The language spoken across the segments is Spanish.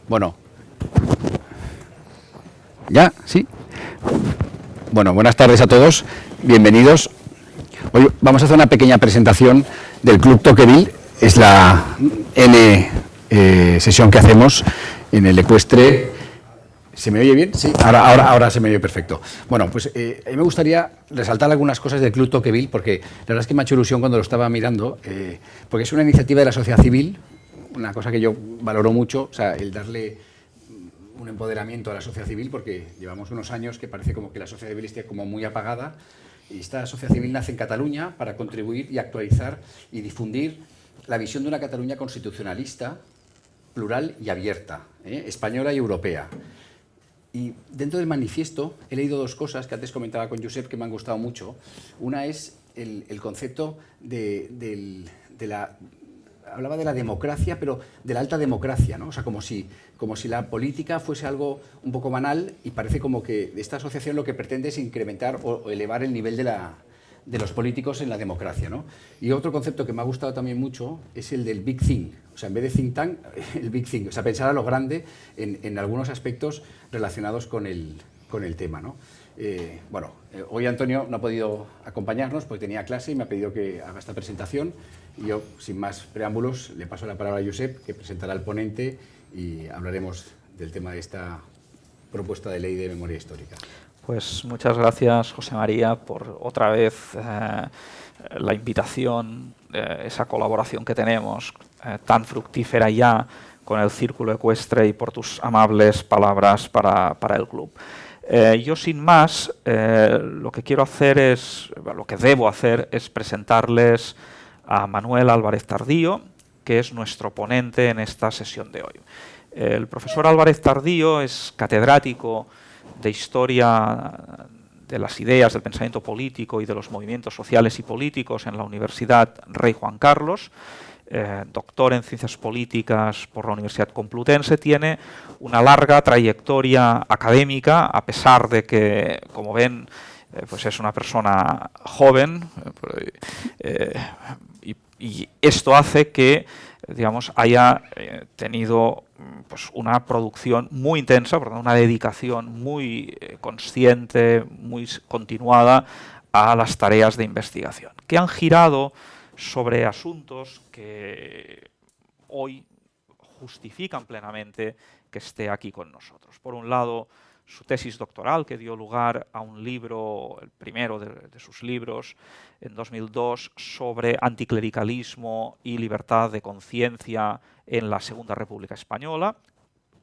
Bueno, ¿ya? ¿Sí? Bueno, buenas tardes a todos, bienvenidos. Hoy vamos a hacer una pequeña presentación del Club Tocqueville. Es la sesión que hacemos en el Ecuestre. ¿Se me oye bien? Sí, ahora se me oye perfecto. Bueno, pues a mí me gustaría resaltar algunas cosas del Club Tocqueville, porque la verdad es que me ha hecho ilusión cuando lo estaba mirando, porque es una iniciativa de la sociedad civil, una cosa que yo valoro mucho, o sea, el darle un empoderamiento a la sociedad civil, porque llevamos unos años que parece como que la sociedad civil esté como muy apagada, y esta sociedad civil nace en Cataluña para contribuir y actualizar y difundir la visión de una Cataluña constitucionalista, plural y abierta, española y europea. Y dentro del manifiesto he leído dos cosas que antes comentaba con Josep que me han gustado mucho. Una es el concepto de la... Hablaba de la democracia, pero de la alta democracia, ¿no? O sea, como si la política fuese algo un poco banal, y parece como que esta asociación lo que pretende es incrementar o elevar el nivel de los políticos en la democracia, ¿no? Y otro concepto que me ha gustado también mucho es el del Big Thing. O sea, en vez de think tank, el Big Thing. O sea, pensar a lo grande en algunos aspectos relacionados con el tema, ¿no? Hoy Antonio no ha podido acompañarnos porque tenía clase y me ha pedido que haga esta presentación, y yo, sin más preámbulos, le paso la palabra a Josep, que presentará al ponente y hablaremos del tema de esta propuesta de ley de memoria histórica. Pues muchas gracias, José María, por otra vez la invitación, esa colaboración que tenemos tan fructífera ya con el Círculo Ecuestre, y por tus amables palabras para el club. Yo, sin más, lo que debo hacer es presentarles a Manuel Álvarez Tardío, que es nuestro ponente en esta sesión de hoy. El profesor Álvarez Tardío es catedrático de Historia de las Ideas, del Pensamiento Político y de los Movimientos Sociales y Políticos en la Universidad Rey Juan Carlos, doctor en Ciencias Políticas por la Universidad Complutense. Tiene una larga trayectoria académica, a pesar de que, como ven, pues es una persona joven, y esto hace que, digamos, haya tenido pues una producción muy intensa, una dedicación muy consciente, muy continuada a las tareas de investigación, que han girado sobre asuntos que hoy justifican plenamente que esté aquí con nosotros. Por un lado, su tesis doctoral, que dio lugar a un libro, el primero de sus libros, en 2002, sobre anticlericalismo y libertad de conciencia en la Segunda República Española.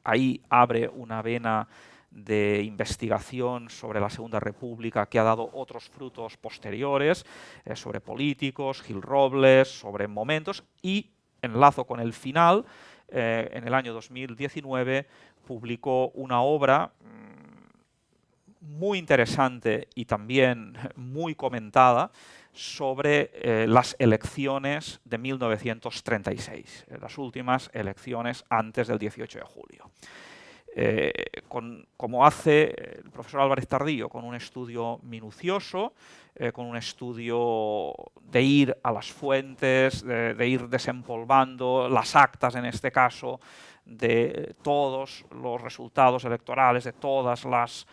Ahí abre una vena de investigación sobre la Segunda República que ha dado otros frutos posteriores, sobre políticos, Gil Robles, sobre momentos, y enlazo con el final. En el año 2019 publicó una obra muy interesante y también muy comentada sobre las elecciones de 1936, las últimas elecciones antes del 18 de julio. Como hace el profesor Álvarez Tardío, con un estudio minucioso, con un estudio de ir a las fuentes, de ir desempolvando las actas, en este caso, de todos los resultados electorales, de todas las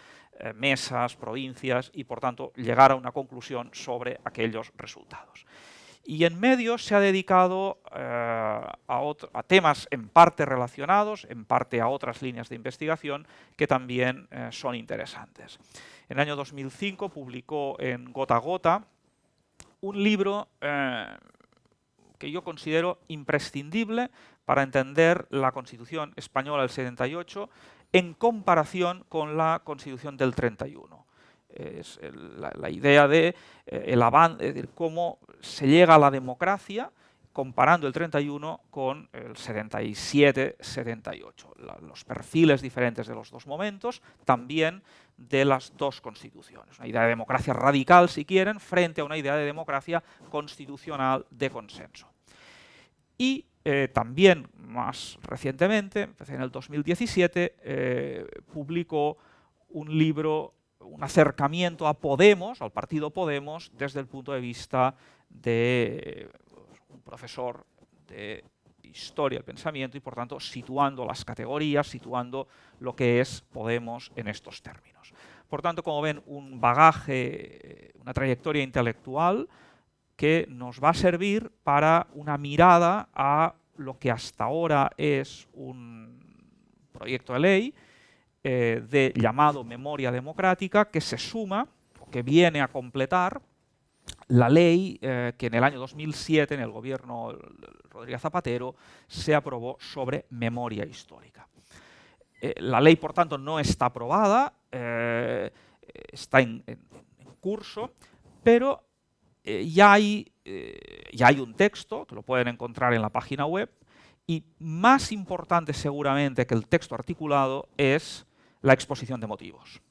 mesas, provincias, y por tanto llegar a una conclusión sobre aquellos resultados. Y en medio se ha dedicado a temas en parte relacionados, en parte a otras líneas de investigación que también son interesantes. En el año 2005 publicó en Gota a Gota un libro que yo considero imprescindible para entender la Constitución española del 78 en comparación con la Constitución del 31. Es la idea de cómo se llega a la democracia comparando el 31 con el 77-78. Los perfiles diferentes de los dos momentos, también de las dos constituciones. Una idea de democracia radical, si quieren, frente a una idea de democracia constitucional de consenso. Y también, más recientemente, en el 2017, publicó un libro, un acercamiento a Podemos, al partido Podemos, desde el punto de vista de un profesor de historia, el pensamiento, y por tanto situando las categorías, situando lo que es Podemos en estos términos. Por tanto, como ven, un bagaje, una trayectoria intelectual que nos va a servir para una mirada a lo que hasta ahora es un proyecto de ley de llamado memoria democrática, que se suma, o que viene a completar, la ley que en el año 2007, en el gobierno Rodríguez Zapatero, se aprobó sobre memoria histórica. La ley, por tanto, no está aprobada, está en curso, pero ya hay un texto, que lo pueden encontrar en la página web, y más importante seguramente que el texto articulado es la exposición de motivos.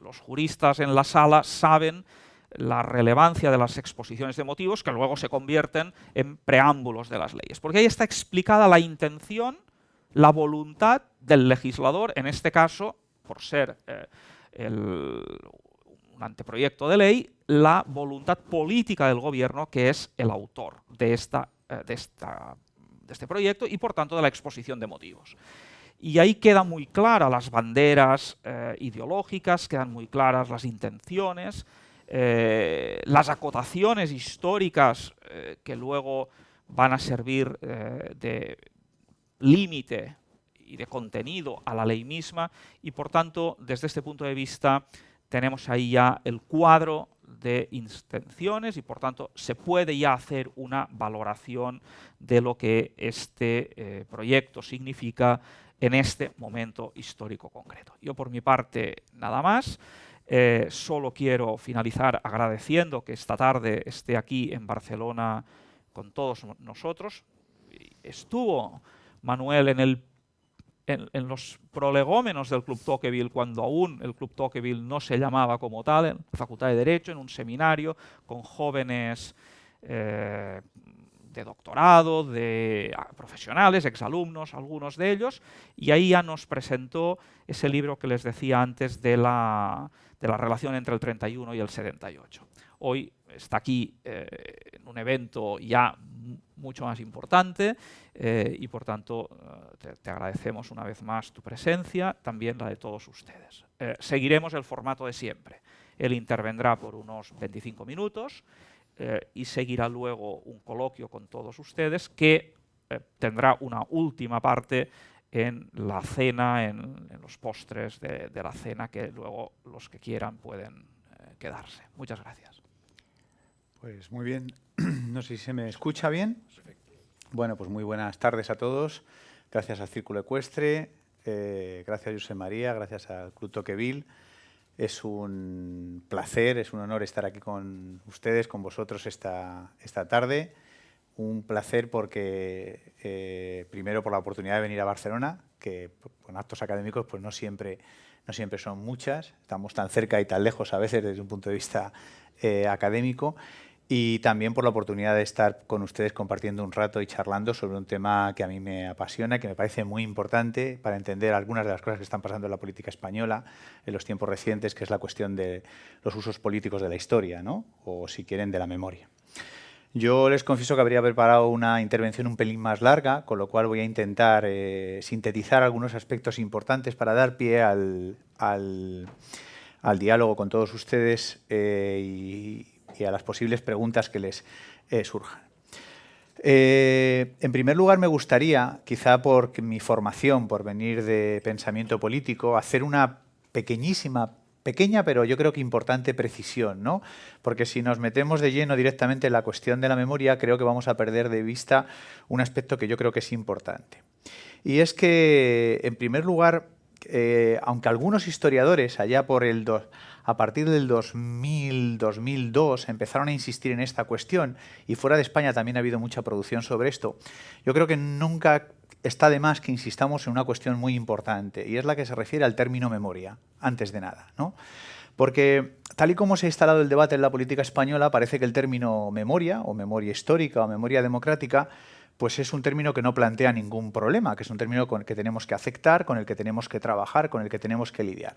Los juristas en la sala saben la relevancia de las exposiciones de motivos, que luego se convierten en preámbulos de las leyes, porque ahí está explicada la intención, la voluntad del legislador, en este caso, por ser un anteproyecto de ley, la voluntad política del gobierno, que es el autor de este proyecto y, por tanto, de la exposición de motivos. Y ahí quedan muy claras las banderas ideológicas, quedan muy claras las intenciones, las acotaciones históricas que luego van a servir de límite y de contenido a la ley misma, y por tanto, desde este punto de vista, tenemos ahí ya el cuadro de intenciones y por tanto se puede ya hacer una valoración de lo que este proyecto significa en este momento histórico concreto. Yo por mi parte nada más. Solo quiero finalizar agradeciendo que esta tarde esté aquí en Barcelona con todos nosotros. Estuvo Manuel en los prolegómenos del Club Tocqueville, cuando aún el Club Tocqueville no se llamaba como tal, en la Facultad de Derecho, en un seminario con jóvenes de doctorado, de profesionales, exalumnos, algunos de ellos, y ahí ya nos presentó ese libro que les decía antes de la relación entre el 31 y el 78. Hoy está aquí en un evento ya mucho más importante y por tanto te agradecemos una vez más tu presencia, también la de todos ustedes. Seguiremos el formato de siempre. Él intervendrá por unos 25 minutos y seguirá luego un coloquio con todos ustedes que tendrá una última parte en la cena, en los postres de la cena, que luego los que quieran pueden quedarse. Muchas gracias. Pues muy bien. No sé si se me escucha bien. Bueno, pues muy buenas tardes a todos. Gracias al Círculo Ecuestre, gracias a Josep María, gracias al Club Tocqueville. Es un placer, es un honor estar aquí con ustedes, con vosotros esta tarde. Un placer porque, primero, por la oportunidad de venir a Barcelona, que con actos académicos pues no siempre son muchas. Estamos tan cerca y tan lejos a veces desde un punto de vista académico. Y también por la oportunidad de estar con ustedes compartiendo un rato y charlando sobre un tema que a mí me apasiona, que me parece muy importante para entender algunas de las cosas que están pasando en la política española en los tiempos recientes, que es la cuestión de los usos políticos de la historia, ¿no? O, si quieren, de la memoria. Yo les confieso que habría preparado una intervención un pelín más larga, con lo cual voy a intentar sintetizar algunos aspectos importantes para dar pie al diálogo con todos ustedes y a las posibles preguntas que les surjan. En primer lugar, me gustaría, quizá por mi formación, por venir de pensamiento político, hacer una pequeña, pero yo creo que importante precisión, ¿no? Porque si nos metemos de lleno directamente en la cuestión de la memoria, creo que vamos a perder de vista un aspecto que yo creo que es importante. Y es que, en primer lugar, aunque algunos historiadores, a partir del 2002, empezaron a insistir en esta cuestión, y fuera de España también ha habido mucha producción sobre esto, yo creo que nunca está de más que insistamos en una cuestión muy importante, y es la que se refiere al término memoria, antes de nada, ¿no? Porque, tal y como se ha instalado el debate en la política española, parece que el término memoria, o memoria histórica, o memoria democrática, pues es un término que no plantea ningún problema, que es un término con el que tenemos que aceptar, con el que tenemos que trabajar, con el que tenemos que lidiar.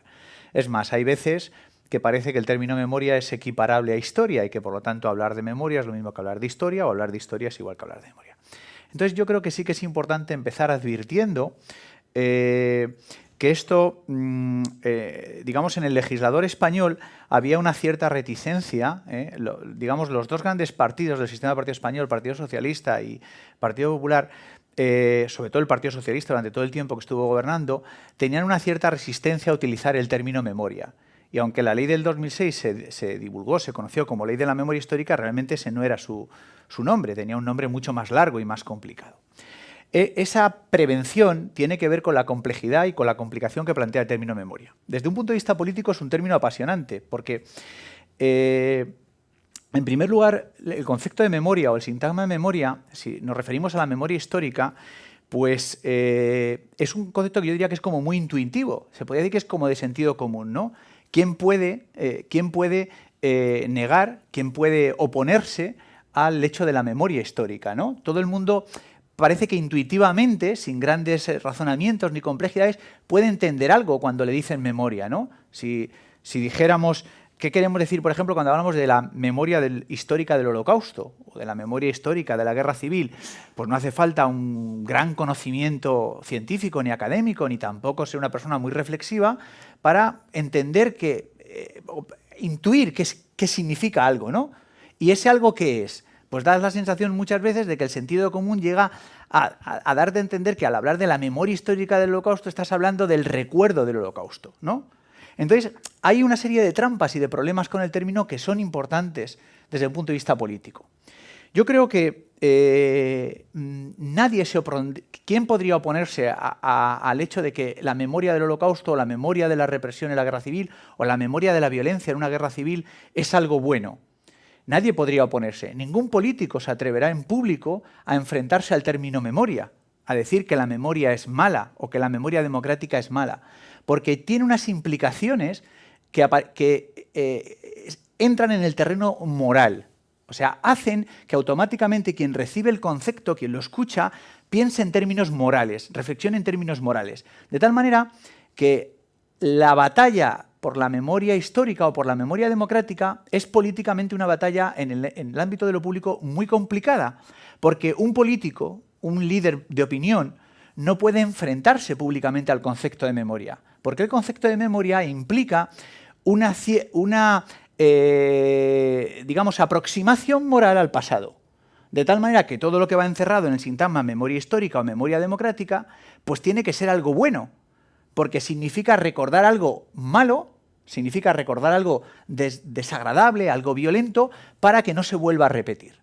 Es más, hay veces que parece que el término memoria es equiparable a historia y que, por lo tanto, hablar de memoria es lo mismo que hablar de historia, o hablar de historia es igual que hablar de memoria. Entonces yo creo que sí que es importante empezar advirtiendo que esto, digamos, en el legislador español había una cierta reticencia, digamos, los dos grandes partidos del sistema de partido español, Partido Socialista y Partido Popular, sobre todo el Partido Socialista durante todo el tiempo que estuvo gobernando, tenían una cierta resistencia a utilizar el término memoria. Y aunque la ley del 2006 se divulgó, se conoció como Ley de la Memoria Histórica, realmente ese no era su nombre, tenía un nombre mucho más largo y más complicado. Esa prevención tiene que ver con la complejidad y con la complicación que plantea el término memoria. Desde un punto de vista político es un término apasionante, porque, en primer lugar, el concepto de memoria o el sintagma de memoria, si nos referimos a la memoria histórica, pues es un concepto que yo diría que es como muy intuitivo. Se podría decir que es como de sentido común, ¿no? ¿Quién puede negar, quién puede oponerse al hecho de la memoria histórica, ¿no? Todo el mundo parece que intuitivamente, sin grandes razonamientos ni complejidades, puede entender algo cuando le dicen memoria, ¿no? Si dijéramos, ¿qué queremos decir, por ejemplo, cuando hablamos de la memoria histórica del Holocausto o de la memoria histórica de la Guerra Civil? Pues no hace falta un gran conocimiento científico ni académico, ni tampoco ser una persona muy reflexiva para entender intuir qué significa algo, ¿no? ¿Y ese algo qué es? Pues da la sensación muchas veces de que el sentido común llega a dar de entender que al hablar de la memoria histórica del Holocausto estás hablando del recuerdo del Holocausto, ¿no? Entonces, hay una serie de trampas y de problemas con el término que son importantes desde el punto de vista político. Yo creo que ¿quién podría oponerse al hecho de que la memoria del Holocausto, o la memoria de la represión en la guerra civil, o la memoria de la violencia en una guerra civil es algo bueno? Nadie podría oponerse. Ningún político se atreverá en público a enfrentarse al término memoria, a decir que la memoria es mala o que la memoria democrática es mala, porque tiene unas implicaciones que entran en el terreno moral. O sea, hacen que automáticamente quien recibe el concepto, quien lo escucha, piense en términos morales, reflexione en términos morales. De tal manera que la batalla por la memoria histórica o por la memoria democrática es políticamente una batalla en el ámbito de lo público muy complicada, porque un político, un líder de opinión, no puede enfrentarse públicamente al concepto de memoria, porque el concepto de memoria implica digamos, aproximación moral al pasado. De tal manera que todo lo que va encerrado en el sintagma memoria histórica o memoria democrática, pues tiene que ser algo bueno, porque significa recordar algo malo, significa recordar algo desagradable, algo violento, para que no se vuelva a repetir.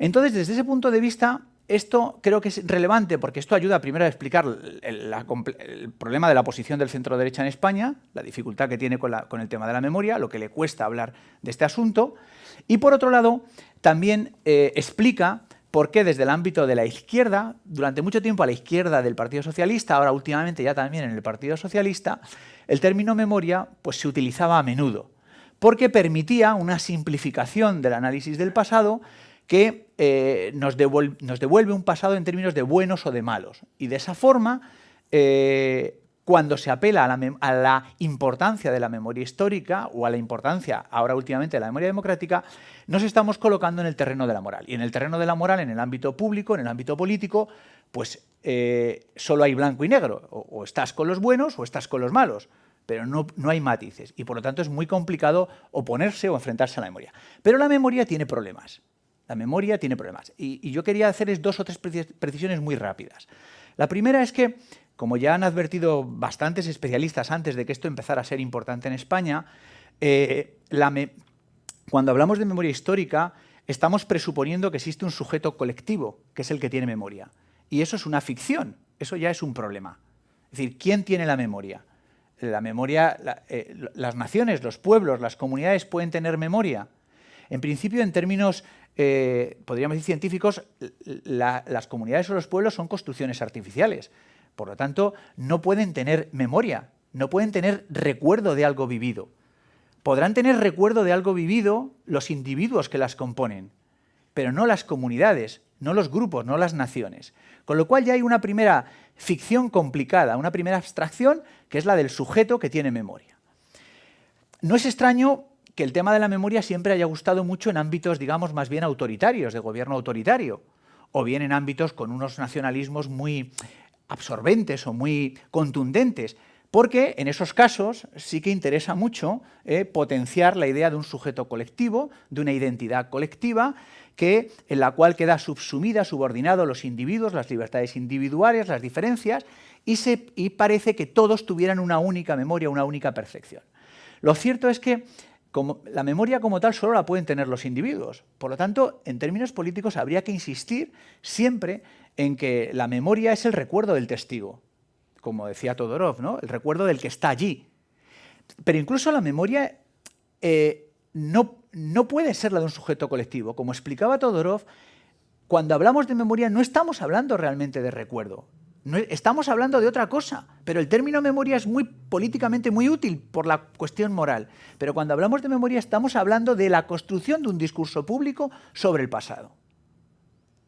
Entonces, desde ese punto de vista, esto creo que es relevante porque esto ayuda primero a explicar el problema de la posición del centro-derecha en España, la dificultad que tiene con el tema de la memoria, lo que le cuesta hablar de este asunto, y por otro lado, también explica por qué desde el ámbito de la izquierda, durante mucho tiempo a la izquierda del Partido Socialista, ahora últimamente ya también en el Partido Socialista, el término memoria pues, se utilizaba a menudo, porque permitía una simplificación del análisis del pasado que nos devuelve un pasado en términos de buenos o de malos. Y de esa forma, cuando se apela a la importancia de la memoria histórica o a la importancia, ahora últimamente, de la memoria democrática, nos estamos colocando en el terreno de la moral. Y en el terreno de la moral, en el ámbito público, en el ámbito político, pues solo hay blanco y negro. O estás con los buenos o estás con los malos. Pero no hay matices. Y por lo tanto es muy complicado oponerse o enfrentarse a la memoria. Pero la memoria tiene problemas. La memoria tiene problemas. Y yo quería hacerles 2 o 3 precisiones muy rápidas. La primera es que, como ya han advertido bastantes especialistas antes de que esto empezara a ser importante en España, cuando hablamos de memoria histórica, estamos presuponiendo que existe un sujeto colectivo, que es el que tiene memoria. Y eso es una ficción, eso ya es un problema. Es decir, ¿quién tiene la memoria? La memoria, las naciones, los pueblos, las comunidades pueden tener memoria. En principio, en términos, podríamos decir, científicos, las comunidades o los pueblos son construcciones artificiales. Por lo tanto, no pueden tener memoria, no pueden tener recuerdo de algo vivido. Podrán tener recuerdo de algo vivido los individuos que las componen, pero no las comunidades, no los grupos, no las naciones. Con lo cual ya hay una primera ficción complicada, una primera abstracción, que es la del sujeto que tiene memoria. No es extraño que el tema de la memoria siempre haya gustado mucho en ámbitos, digamos, más bien autoritarios, de gobierno autoritario, o bien en ámbitos con unos nacionalismos muy absorbentes o muy contundentes, porque en esos casos sí que interesa mucho potenciar la idea de un sujeto colectivo, de una identidad colectiva, en la cual queda subsumida, subordinado los individuos, las libertades individuales, las diferencias, y parece que todos tuvieran una única memoria, una única percepción. Lo cierto es que la memoria como tal solo la pueden tener los individuos. Por lo tanto, en términos políticos habría que insistir siempre en que la memoria es el recuerdo del testigo, como decía Todorov, ¿no? El recuerdo del que está allí. Pero incluso la memoria no puede ser la de un sujeto colectivo. Como explicaba Todorov, cuando hablamos de memoria no estamos hablando realmente de recuerdo. Estamos hablando de otra cosa, pero el término memoria es políticamente muy útil por la cuestión moral. Pero cuando hablamos de memoria estamos hablando de la construcción de un discurso público sobre el pasado.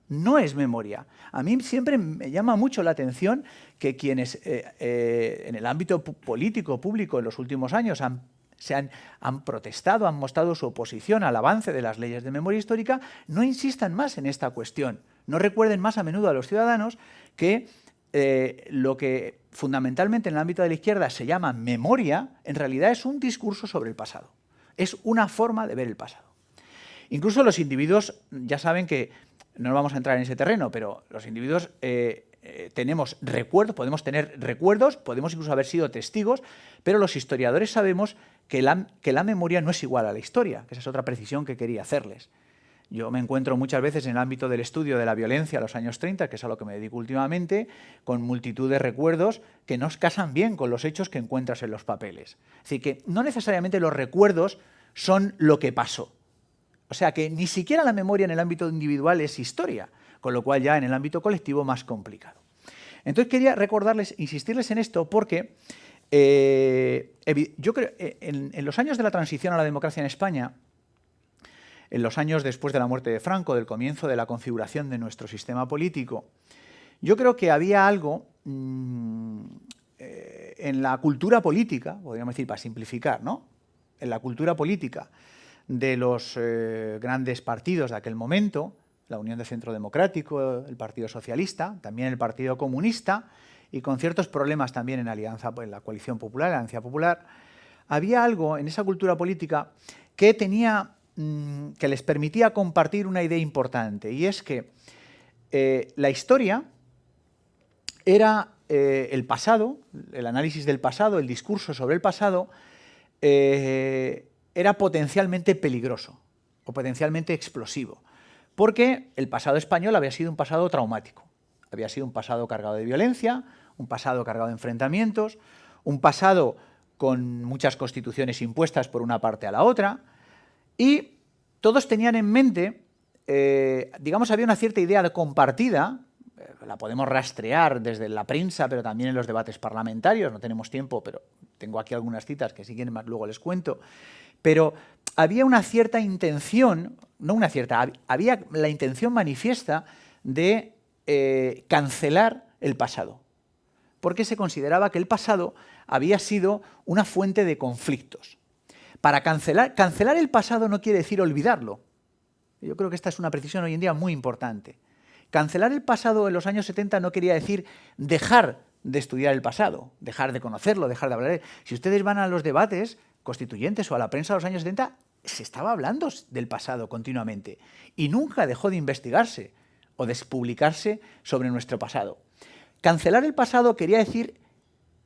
No es memoria. A mí siempre me llama mucho la atención que quienes en el ámbito político público en los últimos años han protestado, han mostrado su oposición al avance de las leyes de memoria histórica, no insistan más en esta cuestión. No recuerden más a menudo a los ciudadanos que lo que fundamentalmente en el ámbito de la izquierda se llama memoria, en realidad es un discurso sobre el pasado. Es una forma de ver el pasado. Incluso los individuos, ya saben que, no vamos a entrar en ese terreno, pero los individuos tenemos recuerdos, podemos tener recuerdos, podemos incluso haber sido testigos, pero los historiadores sabemos que la memoria no es igual a la historia, que esa es otra precisión que quería hacerles. Yo me encuentro muchas veces en el ámbito del estudio de la violencia a los años 30, que es a lo que me dedico últimamente, con multitud de recuerdos que no casan bien con los hechos que encuentras en los papeles. Es decir, que no necesariamente los recuerdos son lo que pasó. O sea que ni siquiera la memoria en el ámbito individual es historia, con lo cual ya en el ámbito colectivo más complicado. Entonces quería recordarles, insistirles en esto porque yo creo en los años de la transición a la democracia en España, en los años después de la muerte de Franco, del comienzo de la configuración de nuestro sistema político, yo creo que había algo en la cultura política, podríamos decir para simplificar, ¿no? En la cultura política de los grandes partidos de aquel momento, la Unión de Centro Democrático, el Partido Socialista, también el Partido Comunista, y con ciertos problemas también en la Coalición Popular, la Alianza Popular, había algo en esa cultura política que les permitía compartir una idea importante, y es que la historia era el pasado, el análisis del pasado, el discurso sobre el pasado, era potencialmente peligroso o potencialmente explosivo, porque el pasado español había sido un pasado traumático, había sido un pasado cargado de violencia, un pasado cargado de enfrentamientos, un pasado con muchas constituciones impuestas por una parte a la otra, y todos tenían en mente, digamos, había una cierta idea compartida, la podemos rastrear desde la prensa, pero también en los debates parlamentarios, no tenemos tiempo, pero tengo aquí algunas citas que si quieren más luego les cuento, pero había una cierta intención, había la intención manifiesta de cancelar el pasado, porque se consideraba que el pasado había sido una fuente de conflictos. Para cancelar el pasado no quiere decir olvidarlo. Yo creo que esta es una precisión hoy en día muy importante. Cancelar el pasado en los años 70 no quería decir dejar de estudiar el pasado, dejar de conocerlo, dejar de hablar de él. Si ustedes van a los debates constituyentes o a la prensa de los años 70, se estaba hablando del pasado continuamente y nunca dejó de investigarse o de publicarse sobre nuestro pasado. Cancelar el pasado quería decir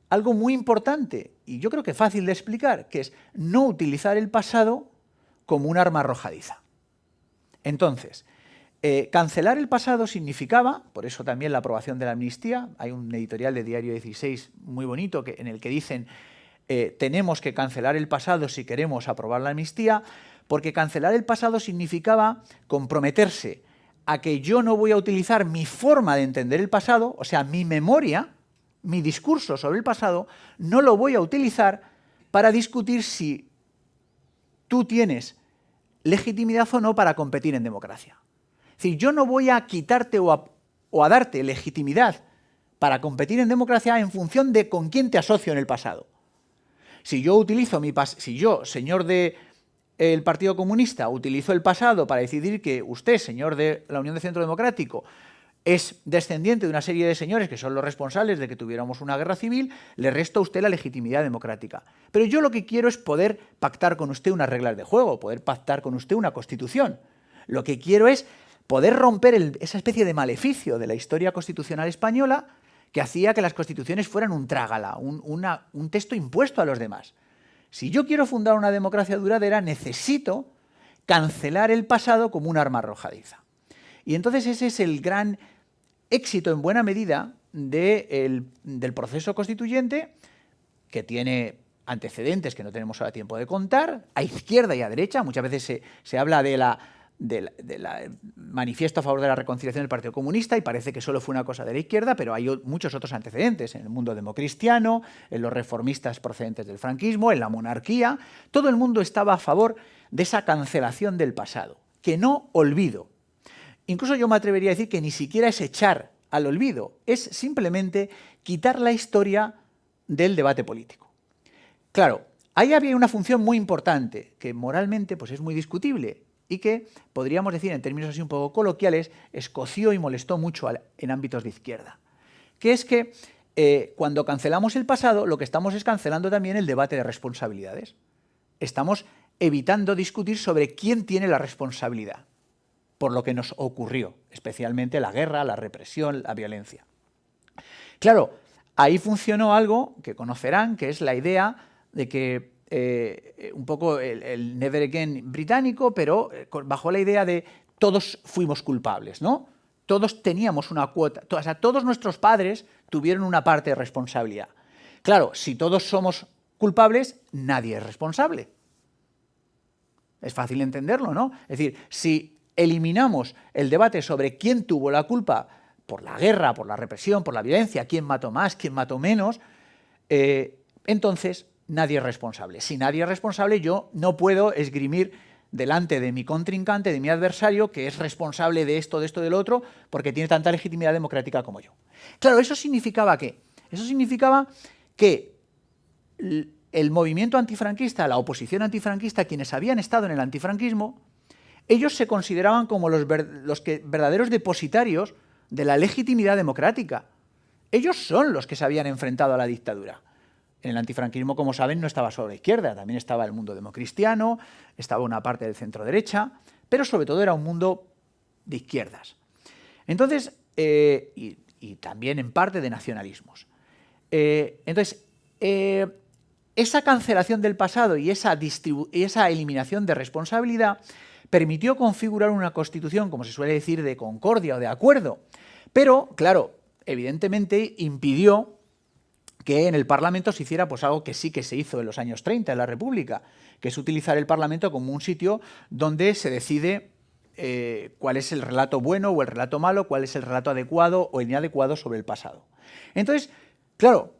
algo muy importante y yo creo que fácil de explicar, que es no utilizar el pasado como un arma arrojadiza. Entonces, cancelar el pasado significaba, por eso también la aprobación de la amnistía, hay un editorial de Diario 16 muy bonito en el que dicen tenemos que cancelar el pasado si queremos aprobar la amnistía, porque cancelar el pasado significaba comprometerse a que yo no voy a utilizar mi forma de entender el pasado, o sea, mi memoria, mi discurso sobre el pasado, no lo voy a utilizar para discutir si tú tienes legitimidad o no para competir en democracia. Es decir, yo no voy a quitarte o a darte legitimidad para competir en democracia en función de con quién te asocio en el pasado. Si yo utilizo si yo, señor del Partido Comunista, utilizo el pasado para decidir que usted, señor de la Unión de Centro Democrático, es descendiente de una serie de señores que son los responsables de que tuviéramos una guerra civil, le resta a usted la legitimidad democrática. Pero yo lo que quiero es poder pactar con usted unas reglas de juego, poder pactar con usted una constitución. Lo que quiero es poder romper esa especie de maleficio de la historia constitucional española que hacía que las constituciones fueran un trágala, un texto impuesto a los demás. Si yo quiero fundar una democracia duradera, necesito cancelar el pasado como un arma arrojadiza. Y entonces ese es el gran éxito, en buena medida, del proceso constituyente, que tiene antecedentes que no tenemos ahora tiempo de contar, a izquierda y a derecha. Muchas veces se habla del manifiesto a favor de la reconciliación del Partido Comunista y parece que solo fue una cosa de la izquierda, pero hay muchos otros antecedentes en el mundo democristiano, en los reformistas procedentes del franquismo, en la monarquía. Todo el mundo estaba a favor de esa cancelación del pasado, que no olvido. Incluso yo me atrevería a decir que ni siquiera es echar al olvido, es simplemente quitar la historia del debate político. Claro, ahí había una función muy importante, que moralmente pues, es muy discutible, y que, podríamos decir en términos así un poco coloquiales, escoció y molestó mucho en ámbitos de izquierda. Que es que cuando cancelamos el pasado, lo que estamos es cancelando también el debate de responsabilidades. Estamos evitando discutir sobre quién tiene la responsabilidad por lo que nos ocurrió, especialmente la guerra, la represión, la violencia. Claro, ahí funcionó algo que conocerán, que es la idea de que un poco el Never Again británico, pero bajo la idea de todos fuimos culpables, ¿no? Todos teníamos una cuota, o sea, todos nuestros padres tuvieron una parte de responsabilidad. Claro, si todos somos culpables, nadie es responsable. Es fácil entenderlo, ¿no? Es decir, si eliminamos el debate sobre quién tuvo la culpa por la guerra, por la represión, por la violencia, quién mató más, quién mató menos, entonces nadie es responsable. Si nadie es responsable, yo no puedo esgrimir delante de mi contrincante, de mi adversario, que es responsable de esto, del otro, porque tiene tanta legitimidad democrática como yo. Claro, ¿eso significaba qué? Eso significaba que el movimiento antifranquista, la oposición antifranquista, quienes habían estado en el antifranquismo, ellos se consideraban como los verdaderos depositarios de la legitimidad democrática. Ellos son los que se habían enfrentado a la dictadura. En el antifranquismo, como saben, no estaba solo la izquierda, también estaba el mundo democristiano, estaba una parte del centro-derecha, pero sobre todo era un mundo de izquierdas. Entonces, y también en parte de nacionalismos. Esa cancelación del pasado y esa eliminación de responsabilidad permitió configurar una constitución, como se suele decir, de concordia o de acuerdo, pero, claro, evidentemente impidió que en el Parlamento se hiciera pues, algo que sí que se hizo en los años 30 en la República, que es utilizar el Parlamento como un sitio donde se decide cuál es el relato bueno o el relato malo, cuál es el relato adecuado o inadecuado sobre el pasado. Entonces, claro,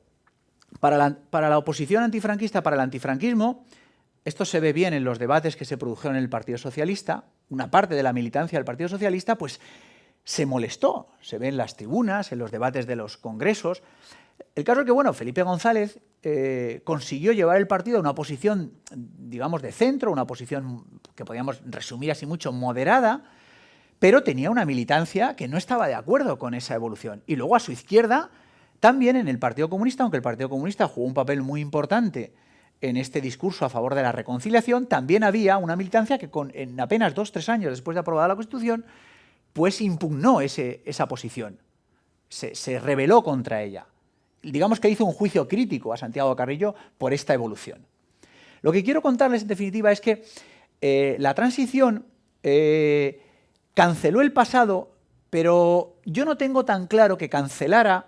para la oposición antifranquista, para el antifranquismo, esto se ve bien en los debates que se produjeron en el Partido Socialista, una parte de la militancia del Partido Socialista, pues se molestó, se ve en las tribunas, en los debates de los congresos. El caso es que, bueno, Felipe González consiguió llevar el partido a una posición, digamos, de centro, una posición que podríamos resumir así mucho, moderada, pero tenía una militancia que no estaba de acuerdo con esa evolución. Y luego a su izquierda, también en el Partido Comunista, aunque el Partido Comunista jugó un papel muy importante en este discurso a favor de la reconciliación, también había una militancia que en apenas 2 o 3 años después de aprobada la Constitución, pues impugnó esa posición, se rebeló contra ella. Digamos que hizo un juicio crítico a Santiago Carrillo por esta evolución. Lo que quiero contarles en definitiva es que la transición canceló el pasado, pero yo no tengo tan claro que cancelara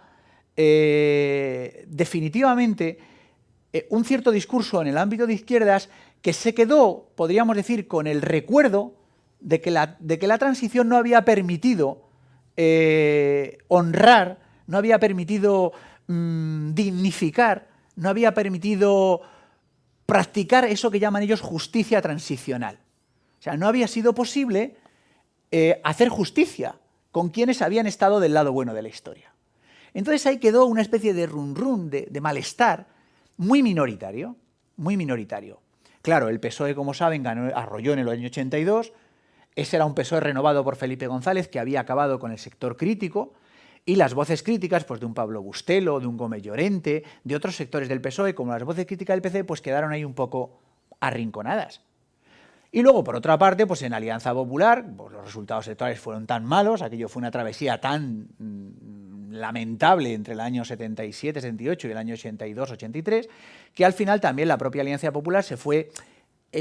definitivamente un cierto discurso en el ámbito de izquierdas que se quedó, podríamos decir, con el recuerdo de que la transición no había permitido honrar, no había permitido dignificar, no había permitido practicar eso que llaman ellos justicia transicional. O sea, no había sido posible hacer justicia con quienes habían estado del lado bueno de la historia. Entonces ahí quedó una especie de run-run, de malestar, muy minoritario, muy minoritario. Claro, el PSOE, como saben, arrolló en el año 82, ese era un PSOE renovado por Felipe González, que había acabado con el sector crítico, y las voces críticas, pues de un Pablo Bustelo, de un Gómez Llorente, de otros sectores del PSOE, como las voces críticas del PC, pues quedaron ahí un poco arrinconadas. Y luego, por otra parte, pues en Alianza Popular, pues los resultados electorales fueron tan malos, aquello fue una travesía tan lamentable entre el año 77, 78 y el año 82, 83, que al final también la propia Alianza Popular se fue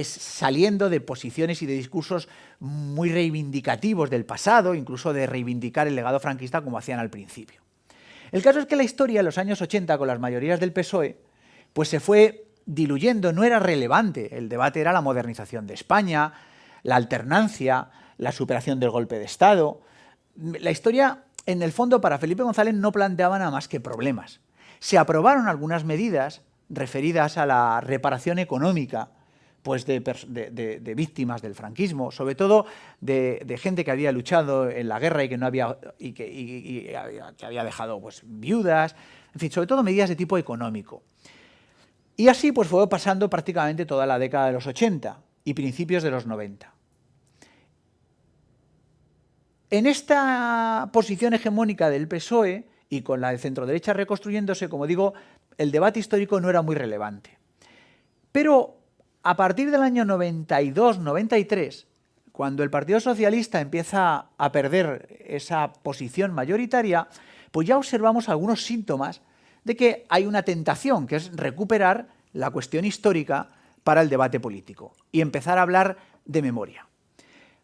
saliendo de posiciones y de discursos muy reivindicativos del pasado, incluso de reivindicar el legado franquista como hacían al principio. El caso es que la historia en los años 80, con las mayorías del PSOE, pues se fue diluyendo, no era relevante. El debate era la modernización de España, la alternancia, la superación del golpe de Estado. La historia, en el fondo, para Felipe González no planteaba nada más que problemas. Se aprobaron algunas medidas referidas a la reparación económica, pues de víctimas del franquismo, sobre todo de gente que había luchado en la guerra y que no había que había dejado pues viudas, en fin, sobre todo medidas de tipo económico. Y así pues fue pasando prácticamente toda la década de los 80 y principios de los 90. En esta posición hegemónica del PSOE y con la de centroderecha reconstruyéndose, como digo, el debate histórico no era muy relevante. Pero a partir del año 92-93, cuando el Partido Socialista empieza a perder esa posición mayoritaria, pues ya observamos algunos síntomas de que hay una tentación, que es recuperar la cuestión histórica para el debate político y empezar a hablar de memoria.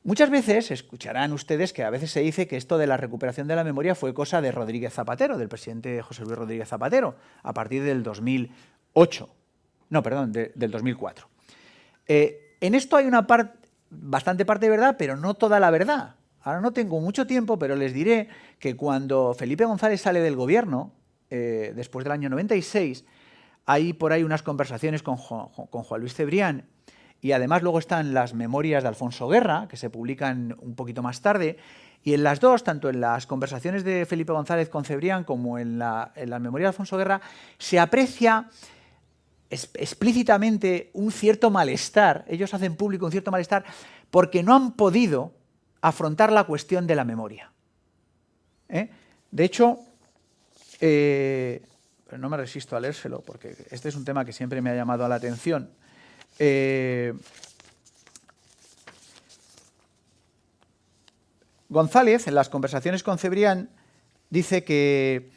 Muchas veces escucharán ustedes que a veces se dice que esto de la recuperación de la memoria fue cosa de Rodríguez Zapatero, del presidente José Luis Rodríguez Zapatero, a partir del 2008. No, perdón, del 2004. En esto hay una bastante parte de verdad, pero no toda la verdad. Ahora no tengo mucho tiempo, pero les diré que cuando Felipe González sale del gobierno, después del año 96, hay por ahí unas conversaciones con Juan Luis Cebrián, y además luego están las memorias de Alfonso Guerra, que se publican un poquito más tarde, y en las dos, tanto en las conversaciones de Felipe González con Cebrián como en las memorias de Alfonso Guerra, se aprecia explícitamente un cierto malestar, ellos hacen público un cierto malestar, porque no han podido afrontar la cuestión de la memoria. De hecho, pero no me resisto a leérselo, porque este es un tema que siempre me ha llamado la atención. González, en las conversaciones con Cebrián, dice que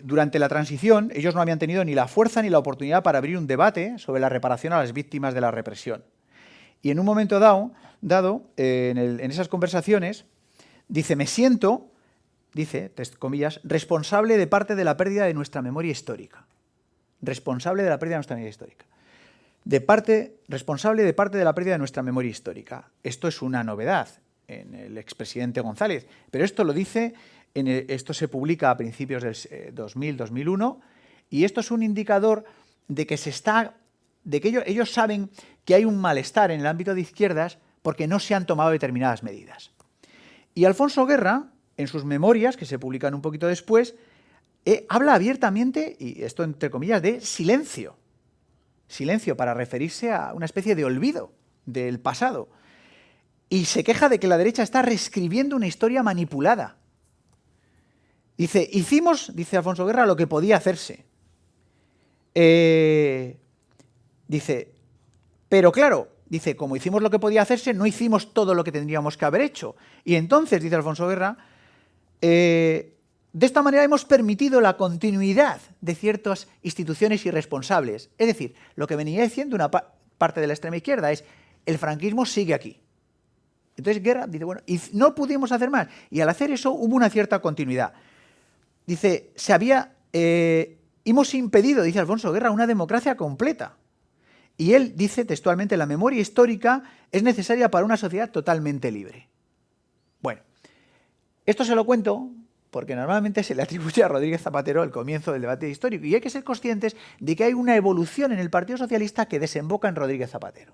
durante la transición ellos no habían tenido ni la fuerza ni la oportunidad para abrir un debate sobre la reparación a las víctimas de la represión. Y en un momento dado, en esas conversaciones, dice, me siento, dice, comillas, responsable de parte de la pérdida de nuestra memoria histórica. Responsable de la pérdida de nuestra memoria histórica. Responsable de parte de la pérdida de nuestra memoria histórica. Esto es una novedad en el expresidente González, pero esto lo dice, esto se publica a principios del 2000-2001, y esto es un indicador de que ellos saben que hay un malestar en el ámbito de izquierdas porque no se han tomado determinadas medidas. Y Alfonso Guerra, en sus memorias, que se publican un poquito después, habla abiertamente, y esto entre comillas, de silencio. Silencio para referirse a una especie de olvido del pasado. Y se queja de que la derecha está reescribiendo una historia manipulada. Dice, hicimos, dice Alfonso Guerra, lo que podía hacerse. Dice, pero claro, dice, como hicimos lo que podía hacerse, no hicimos todo lo que tendríamos que haber hecho. Y entonces, dice Alfonso Guerra, de esta manera hemos permitido la continuidad de ciertas instituciones irresponsables. Es decir, lo que venía diciendo una parte de la extrema izquierda es, el franquismo sigue aquí. Entonces Guerra dice, bueno, y no pudimos hacer más. Y al hacer eso hubo una cierta continuidad. Dice, hemos impedido, dice Alfonso Guerra, una democracia completa. Y él dice textualmente, la memoria histórica es necesaria para una sociedad totalmente libre. Bueno, esto se lo cuento porque normalmente se le atribuye a Rodríguez Zapatero el comienzo del debate histórico, y hay que ser conscientes de que hay una evolución en el Partido Socialista que desemboca en Rodríguez Zapatero.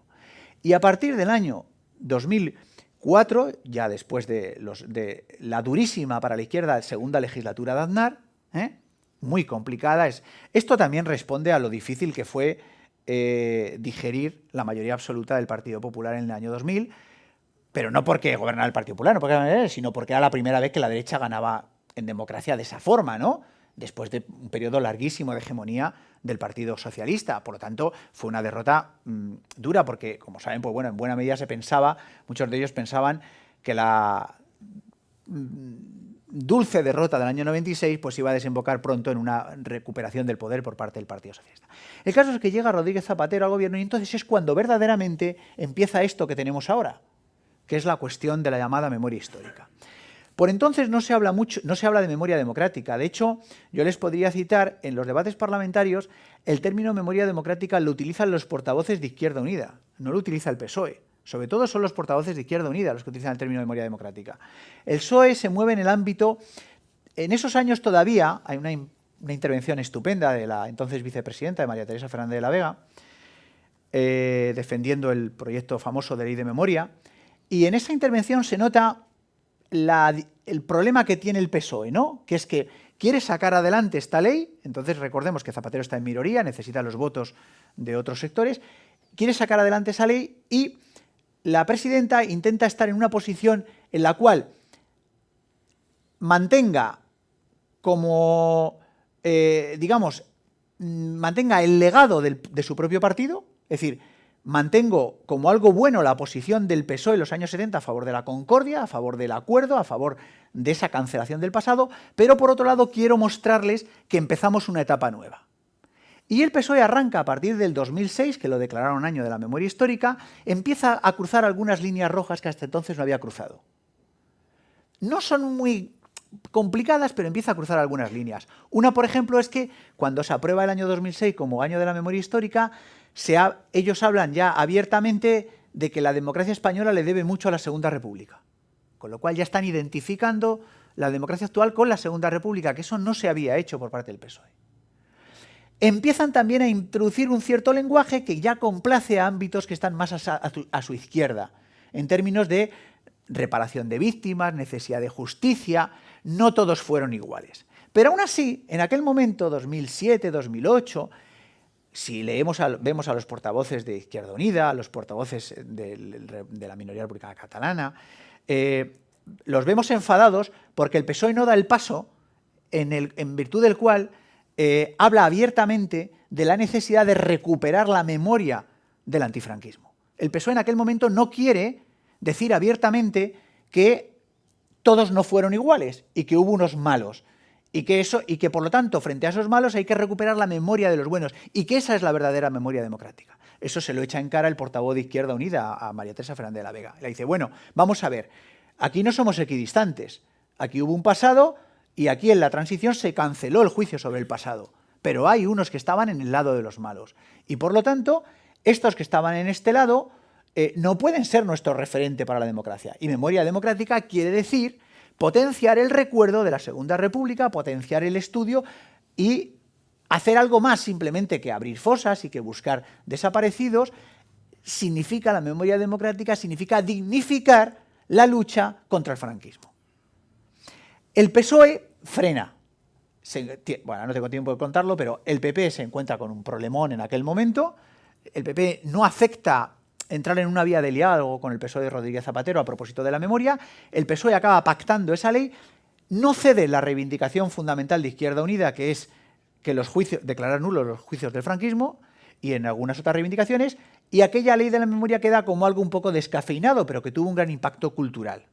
Y a partir del año 2004, ya después de la durísima para la izquierda segunda legislatura de Aznar, muy complicada, esto también responde a lo difícil que fue digerir la mayoría absoluta del Partido Popular en el año 2000, pero no porque gobernara el Partido Popular, no porque, sino porque era la primera vez que la derecha ganaba en democracia de esa forma, ¿no? Después de un periodo larguísimo de hegemonía del Partido Socialista. Por lo tanto, fue una derrota dura porque, como saben, pues bueno, en buena medida se pensaba, muchos de ellos pensaban que la dulce derrota del año 96 pues iba a desembocar pronto en una recuperación del poder por parte del Partido Socialista. El caso es que llega Rodríguez Zapatero al gobierno y entonces es cuando verdaderamente empieza esto que tenemos ahora, que es la cuestión de la llamada memoria histórica. Por entonces no se habla mucho, no se habla de memoria democrática. De hecho, yo les podría citar en los debates parlamentarios el término memoria democrática lo utilizan los portavoces de Izquierda Unida, no lo utiliza el PSOE. Sobre todo son los portavoces de Izquierda Unida los que utilizan el término memoria democrática. El PSOE se mueve en el ámbito, en esos años todavía hay una intervención estupenda de la entonces vicepresidenta, de María Teresa Fernández de la Vega, defendiendo el proyecto famoso de ley de memoria, y en esa intervención se nota el problema que tiene el PSOE, ¿no? Que es que quiere sacar adelante esta ley, entonces recordemos que Zapatero está en minoría, necesita los votos de otros sectores, quiere sacar adelante esa ley y la presidenta intenta estar en una posición en la cual mantenga como, digamos, mantenga el legado de su propio partido, es decir, mantengo como algo bueno la posición del PSOE en los años 70 a favor de la concordia, a favor del acuerdo, a favor de esa cancelación del pasado, pero por otro lado quiero mostrarles que empezamos una etapa nueva. Y el PSOE arranca a partir del 2006, que lo declararon año de la memoria histórica, empieza a cruzar algunas líneas rojas que hasta entonces no había cruzado. No son muy complicadas, pero empieza a cruzar algunas líneas. Una, por ejemplo, es que cuando se aprueba el año 2006 como año de la memoria histórica, ellos hablan ya abiertamente de que la democracia española le debe mucho a la Segunda República. Con lo cual ya están identificando la democracia actual con la Segunda República, que eso no se había hecho por parte del PSOE. Empiezan también a introducir un cierto lenguaje que ya complace a ámbitos que están más a su izquierda, en términos de reparación de víctimas, necesidad de justicia. No todos fueron iguales. Pero aún así, en aquel momento, 2007, 2008, si vemos a los portavoces de Izquierda Unida, a los portavoces de la minoría republicana catalana, los vemos enfadados porque el PSOE no da el paso en virtud del cual habla abiertamente de la necesidad de recuperar la memoria del antifranquismo. El PSOE en aquel momento no quiere decir abiertamente que todos no fueron iguales y que hubo unos malos y que por lo tanto frente a esos malos hay que recuperar la memoria de los buenos y que esa es la verdadera memoria democrática. Eso se lo echa en cara el portavoz de Izquierda Unida a María Teresa Fernández de la Vega. Le dice, bueno, vamos a ver, aquí no somos equidistantes, aquí hubo un pasado y aquí en la transición se canceló el juicio sobre el pasado, pero hay unos que estaban en el lado de los malos y por lo tanto estos que estaban en este lado no pueden ser nuestro referente para la democracia. Y memoria democrática quiere decir potenciar el recuerdo de la Segunda República, potenciar el estudio y hacer algo más simplemente que abrir fosas y que buscar desaparecidos. Significa la memoria democrática, significa dignificar la lucha contra el franquismo. El PSOE frena. Bueno, no tengo tiempo de contarlo, pero el PP se encuentra con un problemón en aquel momento. El PP no acepta entrar en una vía de diálogo con el PSOE de Rodríguez Zapatero a propósito de la memoria. El PSOE acaba pactando esa ley, no cede la reivindicación fundamental de Izquierda Unida, que es que declarar nulos los juicios del franquismo, y en algunas otras reivindicaciones, y aquella ley de la memoria queda como algo un poco descafeinado, pero que tuvo un gran impacto cultural.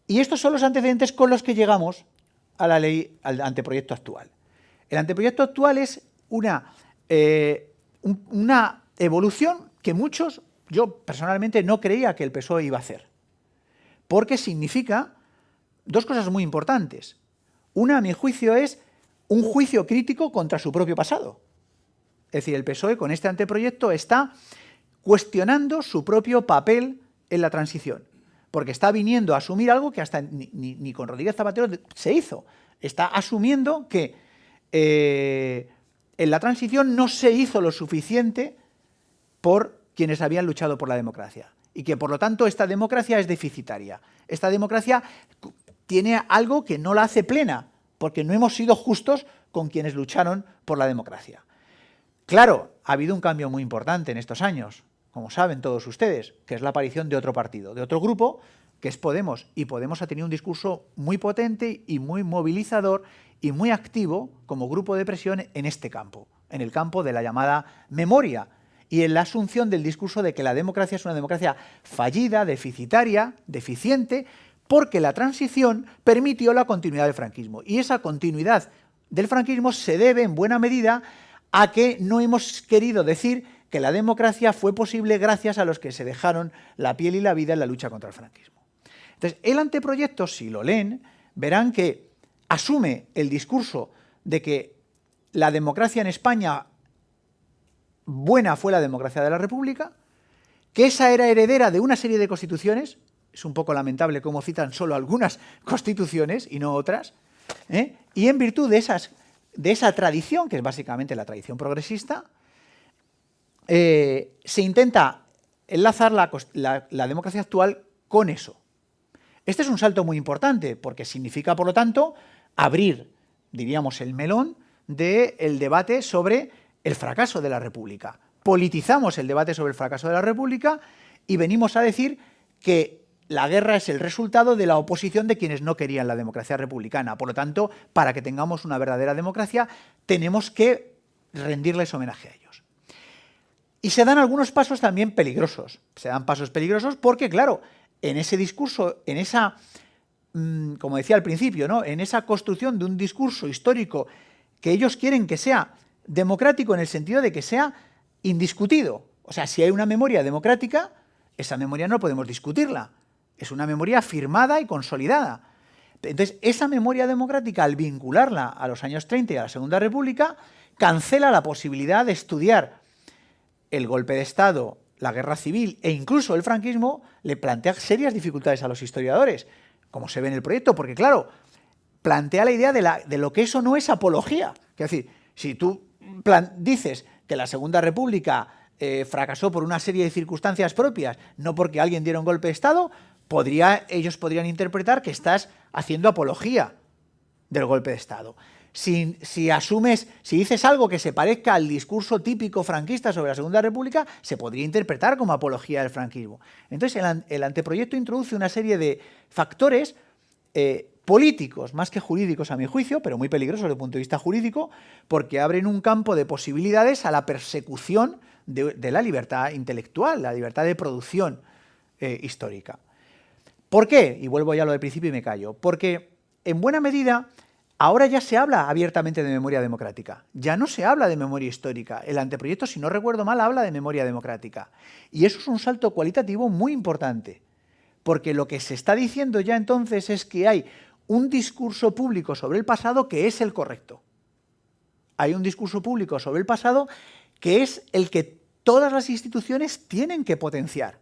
Y estos son los antecedentes con los que llegamos a la ley, al anteproyecto actual. El anteproyecto actual es una evolución que muchos, yo personalmente no creía que el PSOE iba a hacer, porque significa dos cosas muy importantes. Una, a mi juicio, es un juicio crítico contra su propio pasado. Es decir, el PSOE con este anteproyecto está cuestionando su propio papel en la transición, porque está viniendo a asumir algo que hasta ni con Rodríguez Zapatero se hizo. Está asumiendo que en la transición no se hizo lo suficiente por quienes habían luchado por la democracia y que por lo tanto esta democracia es deficitaria. Esta democracia tiene algo que no la hace plena, porque no hemos sido justos con quienes lucharon por la democracia. Claro, ha habido un cambio muy importante en estos años. como saben todos ustedes, que es la aparición de otro partido, de otro grupo, que es Podemos. Y Podemos ha tenido un discurso muy potente y muy movilizador y muy activo como grupo de presión en este campo, en el campo de la llamada memoria y en la asunción del discurso de que la democracia es una democracia fallida, deficitaria, deficiente, porque la transición permitió la continuidad del franquismo. Y esa continuidad del franquismo se debe en buena medida a que no hemos querido decir que la democracia fue posible gracias a los que se dejaron la piel y la vida en la lucha contra el franquismo. Entonces, el anteproyecto, si lo leen, verán que asume el discurso de que la democracia en España buena fue la democracia de la República, que esa era heredera de una serie de constituciones, es un poco lamentable cómo citan solo algunas constituciones y no otras, y en virtud de esa tradición, que es básicamente la tradición progresista, se intenta enlazar la democracia actual con eso. Este es un salto muy importante, porque significa, por lo tanto, abrir, diríamos, el melón del debate sobre el fracaso de la República. Politizamos el debate sobre el fracaso de la República y venimos a decir que la guerra es el resultado de la oposición de quienes no querían la democracia republicana. Por lo tanto, para que tengamos una verdadera democracia, tenemos que rendirles homenaje a ellos. Y se dan algunos pasos también peligrosos. Se dan pasos peligrosos porque, claro, en ese discurso, en esa, como decía al principio, ¿no?, en esa construcción de un discurso histórico que ellos quieren que sea democrático en el sentido de que sea indiscutido. O sea, si hay una memoria democrática, esa memoria no podemos discutirla. Es una memoria firmada y consolidada. Entonces, esa memoria democrática, al vincularla a los años 30 y a la Segunda República, cancela la posibilidad de estudiar el golpe de Estado, la guerra civil e incluso el franquismo. Le plantea serias dificultades a los historiadores, como se ve en el proyecto, porque, claro, plantea la idea de lo que eso no es apología. Es decir, si tú dices que la Segunda República fracasó por una serie de circunstancias propias, no porque alguien diera un golpe de Estado, ellos podrían interpretar que estás haciendo apología del golpe de Estado. Si dices algo que se parezca al discurso típico franquista sobre la Segunda República, se podría interpretar como apología del franquismo. Entonces, el anteproyecto introduce una serie de factores políticos, más que jurídicos a mi juicio, pero muy peligrosos desde el punto de vista jurídico, porque abren un campo de posibilidades a la persecución de la libertad intelectual, la libertad de producción histórica. ¿Por qué? Y vuelvo ya a lo del principio y me callo. Porque, en buena medida, ahora ya se habla abiertamente de memoria democrática. Ya no se habla de memoria histórica. El anteproyecto, si no recuerdo mal, habla de memoria democrática. Y eso es un salto cualitativo muy importante. Porque lo que se está diciendo ya entonces es que hay un discurso público sobre el pasado que es el correcto. Hay un discurso público sobre el pasado que es el que todas las instituciones tienen que potenciar.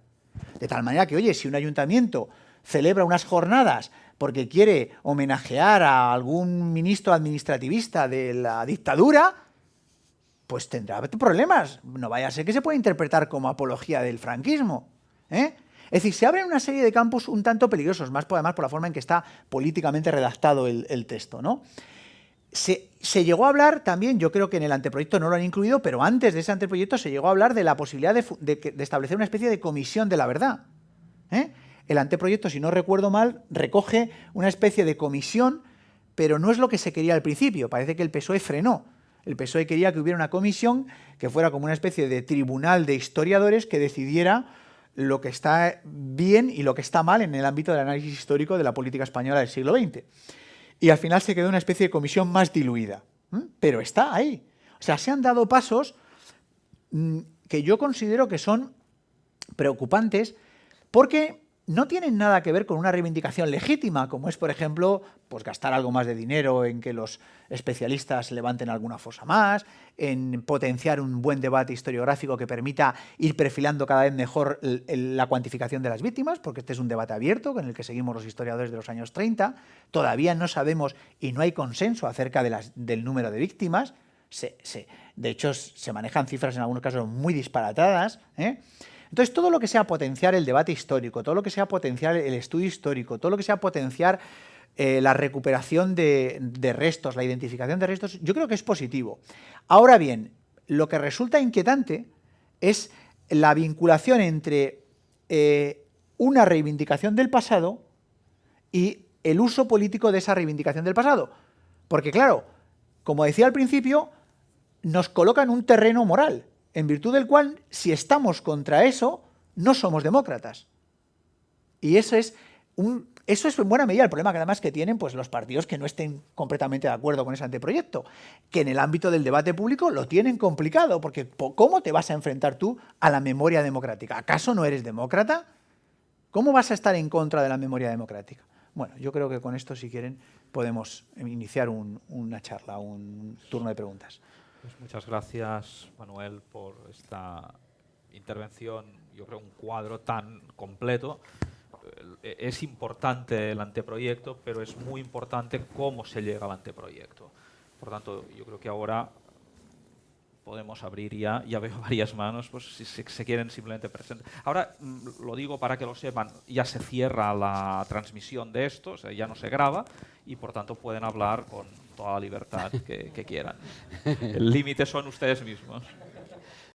De tal manera que, oye, si un ayuntamiento celebra unas jornadas porque quiere homenajear a algún ministro administrativista de la dictadura, pues tendrá problemas. No vaya a ser que se pueda interpretar como apología del franquismo. Es decir, se abren una serie de campos un tanto peligrosos, además por la forma en que está políticamente redactado el texto, ¿no? Se llegó a hablar también, yo creo que en el anteproyecto no lo han incluido, pero antes de ese anteproyecto se llegó a hablar de la posibilidad de establecer una especie de comisión de la verdad. El anteproyecto, si no recuerdo mal, recoge una especie de comisión, pero no es lo que se quería al principio. Parece que el PSOE frenó. El PSOE quería que hubiera una comisión que fuera como una especie de tribunal de historiadores que decidiera lo que está bien y lo que está mal en el ámbito del análisis histórico de la política española del siglo XX. Y al final se quedó una especie de comisión más diluida. Pero está ahí. O sea, se han dado pasos que yo considero que son preocupantes porque no tienen nada que ver con una reivindicación legítima, como es, por ejemplo, pues gastar algo más de dinero en que los especialistas levanten alguna fosa más, en potenciar un buen debate historiográfico que permita ir perfilando cada vez mejor la cuantificación de las víctimas, porque este es un debate abierto en el que seguimos los historiadores de los años 30. Todavía no sabemos y no hay consenso acerca del número de víctimas. De hecho, se manejan cifras en algunos casos muy disparatadas, Entonces, todo lo que sea potenciar el debate histórico, todo lo que sea potenciar el estudio histórico, todo lo que sea potenciar la recuperación de restos, la identificación de restos, yo creo que es positivo. Ahora bien, lo que resulta inquietante es la vinculación entre una reivindicación del pasado y el uso político de esa reivindicación del pasado. Porque claro, como decía al principio, nos coloca en un terreno moral, en virtud del cual, si estamos contra eso, no somos demócratas. Y eso es en buena medida el problema que además que tienen pues, los partidos que no estén completamente de acuerdo con ese anteproyecto, que en el ámbito del debate público lo tienen complicado, porque ¿cómo te vas a enfrentar tú a la memoria democrática? ¿Acaso no eres demócrata? ¿Cómo vas a estar en contra de la memoria democrática? Bueno, yo creo que con esto, si quieren, podemos iniciar una charla, un turno de preguntas. Pues muchas gracias, Manuel, por esta intervención, yo creo un cuadro tan completo. Es importante el anteproyecto, pero es muy importante cómo se llega al anteproyecto. Por tanto, yo creo que ahora podemos abrir ya veo varias manos, pues si se quieren simplemente presentar. Ahora, lo digo para que lo sepan, ya se cierra la transmisión de esto, o sea, ya no se graba, y por tanto pueden hablar con toda la libertad que quieran. El límite son ustedes mismos.